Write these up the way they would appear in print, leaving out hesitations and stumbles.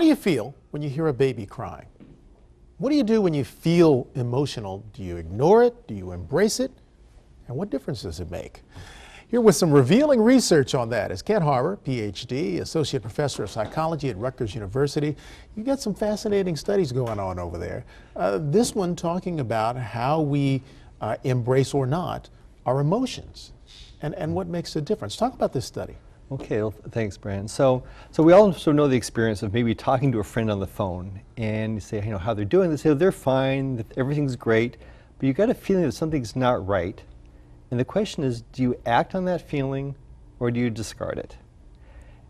do you feel when you hear a baby crying? What do you do when you feel emotional? Do you ignore it? Do you embrace it? And what difference does it make? Here with some revealing research on that is Ken Harber, PhD, Associate Professor of Psychology at Rutgers University. You got some fascinating studies going on over there. This one talking about how we embrace or not our emotions and what makes a difference. Talk about this study. Okay, well, thanks, Brian. So we also know the experience of maybe talking to a friend on the phone, and you say, you know, how they're doing. They say, oh, they're fine, that everything's great, but you got a feeling that something's not right. And the question is, do you act on that feeling or do you discard it?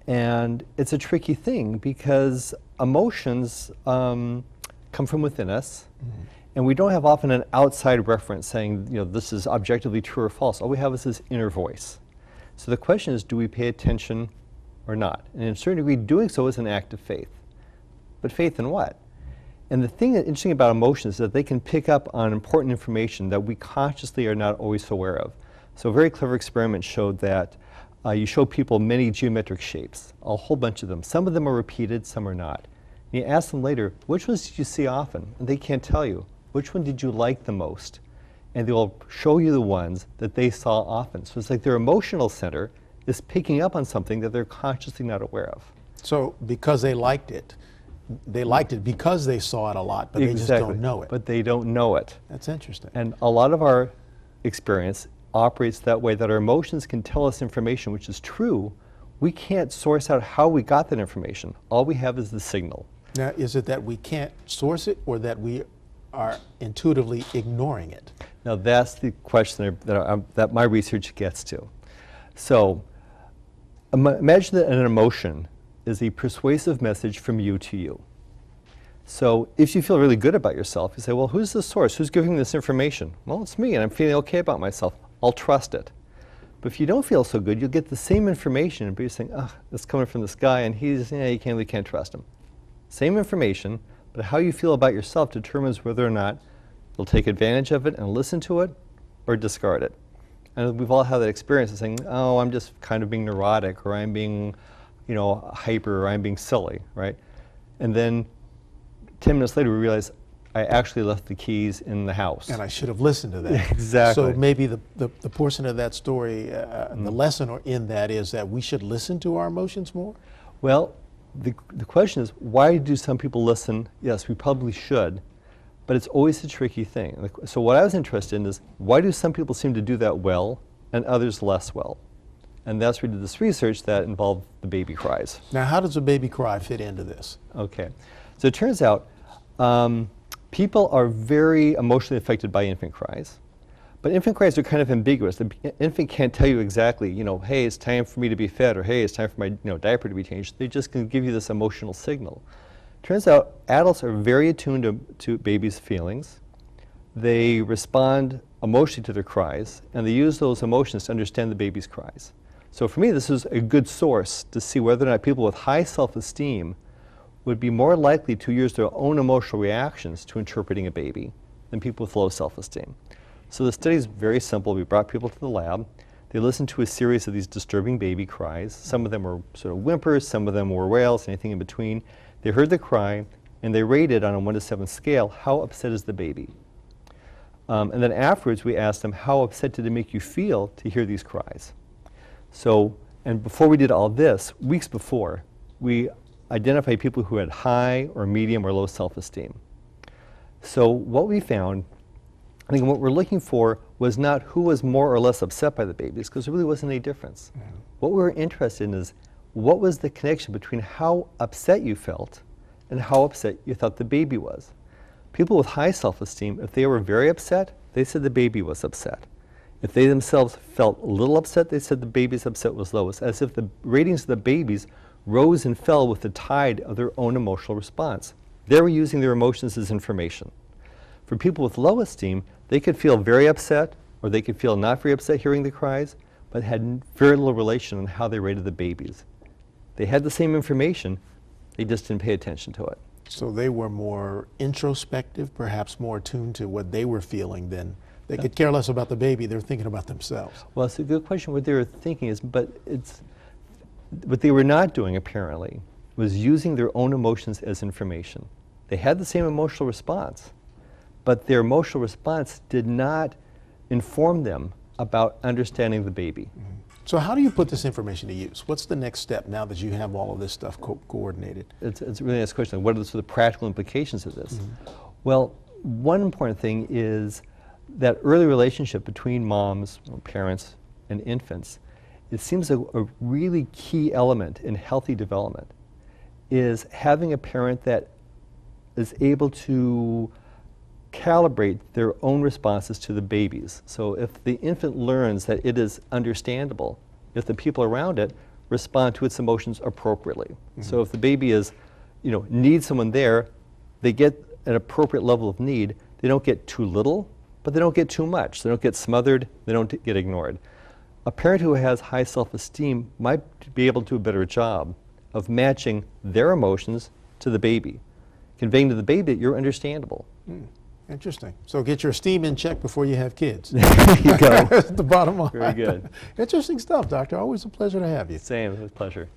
And it's a tricky thing because emotions come from within us, and we don't have often an outside reference saying, you know, this is objectively true or false. All we have is this inner voice. So the question is, do we pay attention or not? And in a certain degree, doing so is an act of faith. But faith in what? And the thing that's interesting about emotions is that they can pick up on important information that we consciously are not always aware of. So a very clever experiment showed that you show people many geometric shapes, a whole bunch of them. Some of them are repeated, some are not. And you ask them later, which ones did you see often? And they can't tell you. Which one did you like the most? And they'll show you the ones that they saw often. So it's like their emotional center is picking up on something that they're consciously not aware of. So because they liked it because they saw it a lot, but Exactly. they just don't know it. But they don't know it. That's interesting. And a lot of our experience operates that way, that our emotions can tell us information which is true. We can't source out how we got that information. All we have is the signal. Now, is it that we can't source it or that we are intuitively ignoring it? Now that's the question that my research gets to. So imagine that an emotion is a persuasive message from you to you. So if you feel really good about yourself, you say, well, who's the source? Who's giving me this information? Well, it's me, and I'm feeling okay about myself. I'll trust it. But if you don't feel so good, you'll get the same information, but you're saying, oh, it's coming from this guy, and he's, yeah, you really can't trust him. Same information, but how you feel about yourself determines whether or not you'll take advantage of it and listen to it or discard it. And we've all had that experience of saying, oh, I'm just kind of being neurotic, or I'm being, you know, hyper, or I'm being silly, right? And then 10 minutes later, we realize I actually left the keys in the house. And I should have listened to that. Exactly. So maybe the portion of that story, the lesson in that is that we should listen to our emotions more? Well, the question is, why do some people listen? Yes, we probably should, but it's always a tricky thing. So what I was interested in is, why do some people seem to do that well and others less well? And that's where we did this research that involved the baby cries. Now, how does a baby cry fit into this? Okay. So it turns out people are very emotionally affected by infant cries. But infant cries are kind of ambiguous. The infant can't tell you exactly, you know, hey, it's time for me to be fed, or hey, it's time for my diaper to be changed. They just can give you this emotional signal. Turns out adults are very attuned to babies' feelings. They respond emotionally to their cries, and they use those emotions to understand the baby's cries. So for me, this is a good source to see whether or not people with high self-esteem would be more likely to use their own emotional reactions to interpreting a baby than people with low self-esteem. So the study is very simple. We brought people to the lab. They listened to a series of these disturbing baby cries. Some of them were sort of whimpers, some of them were wails, anything in between. They heard the cry, and they rated on a 1 to 7 scale, how upset is the baby? And then afterwards, we asked them, how upset did it make you feel to hear these cries? So, and before we did all this, weeks before, we identified people who had high or medium or low self-esteem. So what we found, I think what we're looking for was not who was more or less upset by the babies, because there really wasn't any difference. Mm-hmm. What we were interested in is, what was the connection between how upset you felt and how upset you thought the baby was? People with high self-esteem, if they were very upset, they said the baby was upset. If they themselves felt a little upset, they said the baby's upset was lowest, as if the ratings of the babies rose and fell with the tide of their own emotional response. They were using their emotions as information. For people with low esteem, they could feel very upset, or they could feel not very upset hearing the cries, but had very little relation on how they rated the babies. They had the same information, they just didn't pay attention to it. So they were more introspective, perhaps more attuned to what they were feeling than they could care less about the baby, they're thinking about themselves. Well, it's a good question. What they were thinking is, but it's what they were not doing apparently was using their own emotions as information. They had the same emotional response, but their emotional response did not inform them about understanding the baby. Mm-hmm. So how do you put this information to use? What's the next step now that you have all of this stuff coordinated? It's a really nice question. What are the sort of practical implications of this? Mm-hmm. Well, one important thing is that early relationship between moms, or parents, and infants. It seems a really key element in healthy development is having a parent that is able to calibrate their own responses to the babies. So if the infant learns that it is understandable, if the people around it respond to its emotions appropriately. Mm-hmm. So if the baby is, needs someone there, they get an appropriate level of need. They don't get too little, but they don't get too much. They don't get smothered, they don't get ignored. A parent who has high self-esteem might be able to do a better job of matching their emotions to the baby, conveying to the baby that you're understandable. Interesting. So get your esteem in check before you have kids. There you go. That's the bottom line. Very good. Interesting stuff, Doctor. Always a pleasure to have you. Same, it was a pleasure.